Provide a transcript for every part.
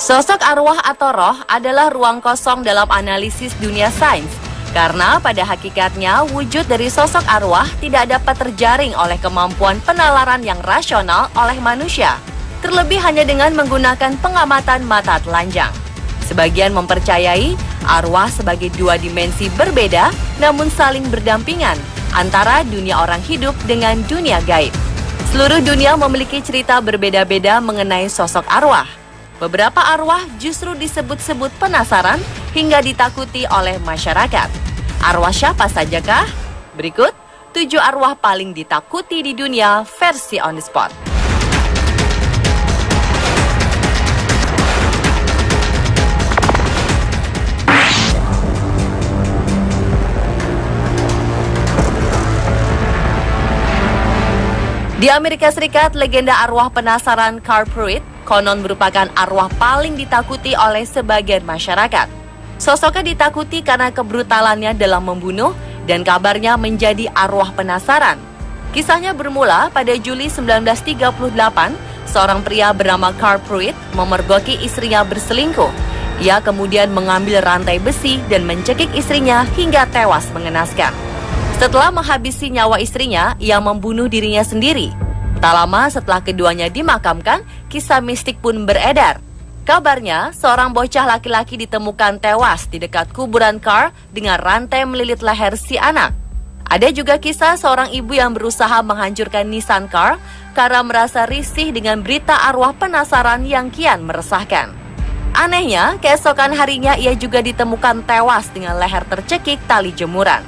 Sosok arwah atau roh adalah ruang kosong dalam analisis dunia sains. Karena pada hakikatnya wujud dari sosok arwah tidak dapat terjaring oleh kemampuan penalaran yang rasional oleh manusia. Terlebih hanya dengan menggunakan pengamatan mata telanjang. Sebagian mempercayai arwah sebagai dua dimensi berbeda namun saling berdampingan antara dunia orang hidup dengan dunia gaib. Seluruh dunia memiliki cerita berbeda-beda mengenai sosok arwah. Beberapa arwah justru disebut-sebut penasaran hingga ditakuti oleh masyarakat. Arwah siapa sajakah? Berikut 7 arwah paling ditakuti di dunia versi on the spot. Di Amerika Serikat, legenda arwah penasaran Carl Pruitt konon merupakan arwah paling ditakuti oleh sebagian masyarakat. Sosoknya ditakuti karena kebrutalannya dalam membunuh dan kabarnya menjadi arwah penasaran. Kisahnya bermula pada Juli 1938, seorang pria bernama Carl Pruitt memergoki istrinya berselingkuh. Ia kemudian mengambil rantai besi dan mencekik istrinya hingga tewas mengenaskan. Setelah menghabisi nyawa istrinya, ia membunuh dirinya sendiri. Tak lama setelah keduanya dimakamkan, kisah mistik pun beredar. Kabarnya, seorang bocah laki-laki ditemukan tewas di dekat kuburan Carl dengan rantai melilit leher si anak. Ada juga kisah seorang ibu yang berusaha menghancurkan nisan Carl karena merasa risih dengan berita arwah penasaran yang kian meresahkan. Anehnya, keesokan harinya ia juga ditemukan tewas dengan leher tercekik tali jemuran.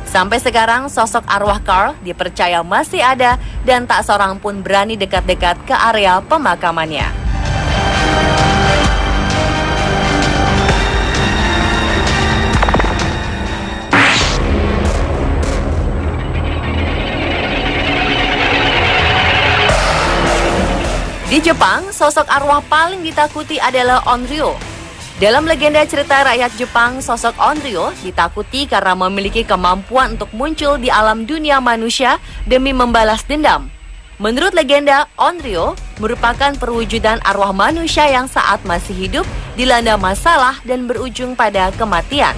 Sampai sekarang, sosok arwah Carl dipercaya masih ada dan tak seorang pun berani dekat-dekat ke area pemakamannya. Di Jepang, sosok arwah paling ditakuti adalah Onryo. Dalam legenda cerita rakyat Jepang, sosok Onryo ditakuti karena memiliki kemampuan untuk muncul di alam dunia manusia demi membalas dendam. Menurut legenda, Onryo merupakan perwujudan arwah manusia yang saat masih hidup dilanda masalah dan berujung pada kematian.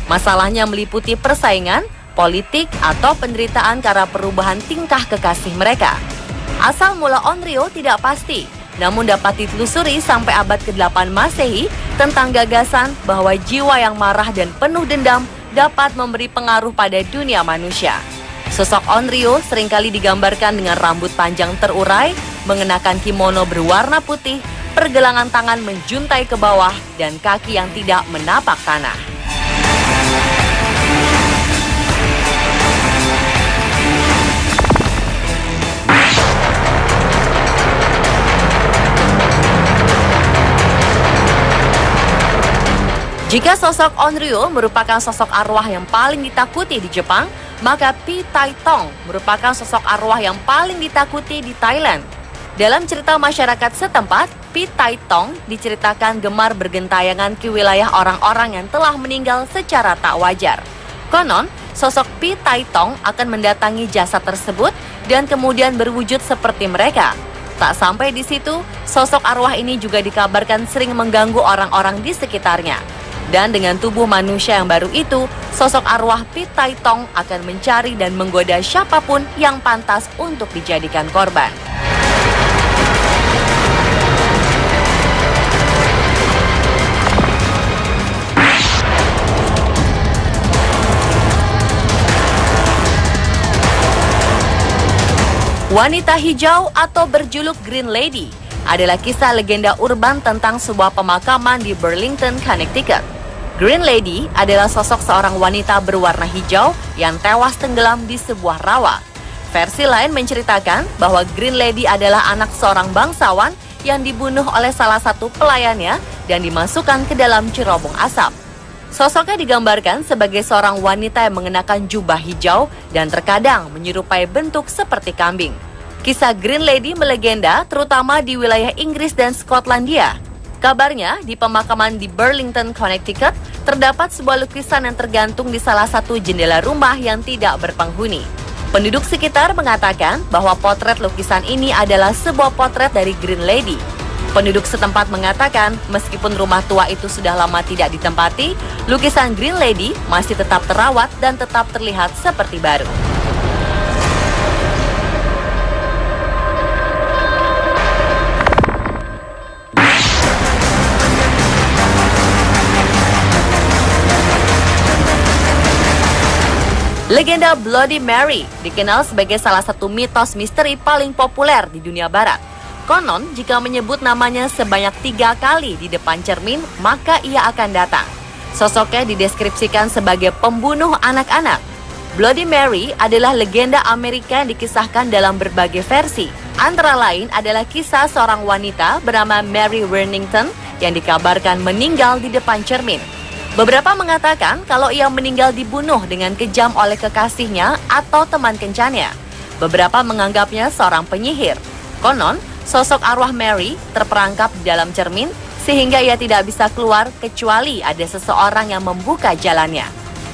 Masalahnya meliputi persaingan, politik, atau penderitaan karena perubahan tingkah kekasih mereka. Asal mula Onryo tidak pasti, namun dapat ditelusuri sampai abad ke-8 Masehi tentang gagasan bahwa jiwa yang marah dan penuh dendam dapat memberi pengaruh pada dunia manusia. Sosok Onryo seringkali digambarkan dengan rambut panjang terurai, mengenakan kimono berwarna putih, pergelangan tangan menjuntai ke bawah, dan kaki yang tidak menapak tanah. Jika sosok Onryo merupakan sosok arwah yang paling ditakuti di Jepang, maka Pi Tai Tong merupakan sosok arwah yang paling ditakuti di Thailand. Dalam cerita masyarakat setempat, Pi Tai Tong diceritakan gemar bergentayangan ke wilayah orang-orang yang telah meninggal secara tak wajar. Konon, sosok Pi Tai Tong akan mendatangi jasad tersebut dan kemudian berwujud seperti mereka. Tak sampai di situ, sosok arwah ini juga dikabarkan sering mengganggu orang-orang di sekitarnya. Dan dengan tubuh manusia yang baru itu, sosok arwah Pi Tai Tong akan mencari dan menggoda siapapun yang pantas untuk dijadikan korban. Wanita hijau atau berjuluk Green Lady adalah kisah legenda urban tentang sebuah pemakaman di Burlington, Connecticut. Green Lady adalah sosok seorang wanita berwarna hijau yang tewas tenggelam di sebuah rawa. Versi lain menceritakan bahwa Green Lady adalah anak seorang bangsawan yang dibunuh oleh salah satu pelayannya dan dimasukkan ke dalam cerobong asap. Sosoknya digambarkan sebagai seorang wanita yang mengenakan jubah hijau dan terkadang menyerupai bentuk seperti kambing. Kisah Green Lady melegenda terutama di wilayah Inggris dan Skotlandia. Kabarnya, di pemakaman di Burlington, Connecticut, terdapat sebuah lukisan yang tergantung di salah satu jendela rumah yang tidak berpenghuni. Penduduk sekitar mengatakan bahwa potret lukisan ini adalah sebuah potret dari Green Lady. Penduduk setempat mengatakan meskipun rumah tua itu sudah lama tidak ditempati, lukisan Green Lady masih tetap terawat dan tetap terlihat seperti baru. Legenda Bloody Mary dikenal sebagai salah satu mitos misteri paling populer di dunia barat. Konon, jika menyebut namanya sebanyak 3 kali di depan cermin, maka ia akan datang. Sosoknya dideskripsikan sebagai pembunuh anak-anak. Bloody Mary adalah legenda Amerika yang dikisahkan dalam berbagai versi. Antara lain adalah kisah seorang wanita bernama Mary Worthington yang dikabarkan meninggal di depan cermin. Beberapa mengatakan kalau ia meninggal dibunuh dengan kejam oleh kekasihnya atau teman kencannya. Beberapa menganggapnya seorang penyihir. Konon, sosok arwah Mary terperangkap di dalam cermin sehingga ia tidak bisa keluar kecuali ada seseorang yang membuka jalannya.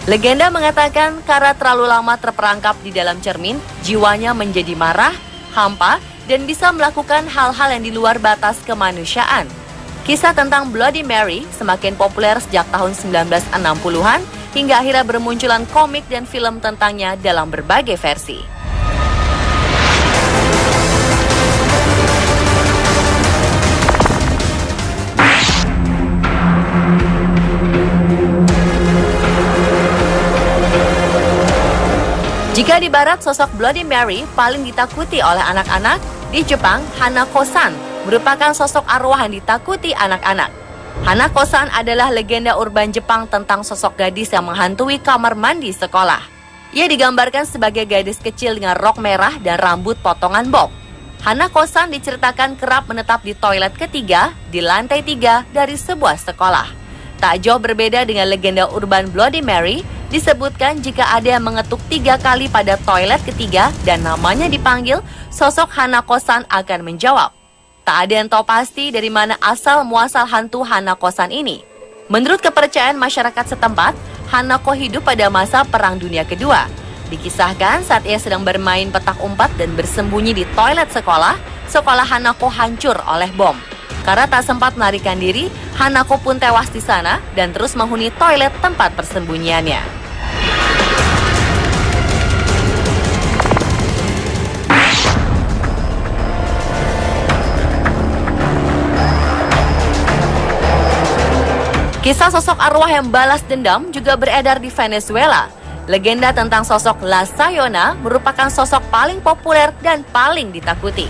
Legenda mengatakan karena terlalu lama terperangkap di dalam cermin, jiwanya menjadi marah, hampa, dan bisa melakukan hal-hal yang di luar batas kemanusiaan. Kisah tentang Bloody Mary semakin populer sejak tahun 1960-an hingga akhirnya bermunculan komik dan film tentangnya dalam berbagai versi. Jika di barat sosok Bloody Mary paling ditakuti oleh anak-anak, di Jepang Hanako-san merupakan sosok arwah yang ditakuti anak-anak. Hanako-san adalah legenda urban Jepang tentang sosok gadis yang menghantui kamar mandi sekolah. Ia digambarkan sebagai gadis kecil dengan rok merah dan rambut potongan bob. Hanako-san diceritakan kerap menetap di toilet ketiga di lantai 3 dari sebuah sekolah. Tak jauh berbeda dengan legenda urban Bloody Mary, disebutkan jika ada yang mengetuk 3 kali pada toilet ketiga dan namanya dipanggil, sosok Hanako-san akan menjawab. Tak ada yang tahu pasti dari mana asal muasal hantu Hanako-san ini. Menurut kepercayaan masyarakat setempat, Hanako hidup pada masa Perang Dunia Kedua. Dikisahkan saat ia sedang bermain petak umpat dan bersembunyi di toilet sekolah, sekolah Hanako hancur oleh bom. Karena tak sempat melarikan diri, Hanako pun tewas di sana dan terus menghuni toilet tempat persembunyiannya. Kisah sosok arwah yang balas dendam juga beredar di Venezuela. Legenda tentang sosok La Sayona merupakan sosok paling populer dan paling ditakuti.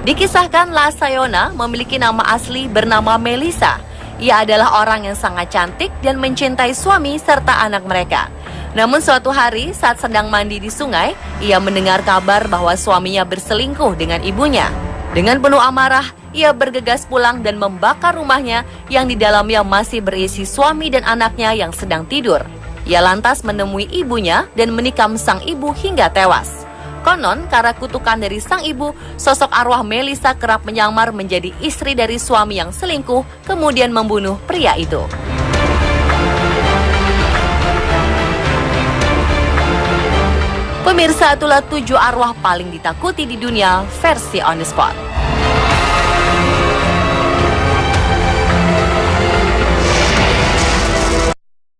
Dikisahkan La Sayona memiliki nama asli bernama Melissa. Ia adalah orang yang sangat cantik dan mencintai suami serta anak mereka. Namun suatu hari saat sedang mandi di sungai, ia mendengar kabar bahwa suaminya berselingkuh dengan ibunya. Dengan penuh amarah, ia bergegas pulang dan membakar rumahnya yang di dalamnya masih berisi suami dan anaknya yang sedang tidur. Ia lantas menemui ibunya dan menikam sang ibu hingga tewas. Konon, karena kutukan dari sang ibu, sosok arwah Melissa kerap menyamar menjadi istri dari suami yang selingkuh, kemudian membunuh pria itu. Pemirsa, itulah 7 arwah paling ditakuti di dunia versi On The Spot.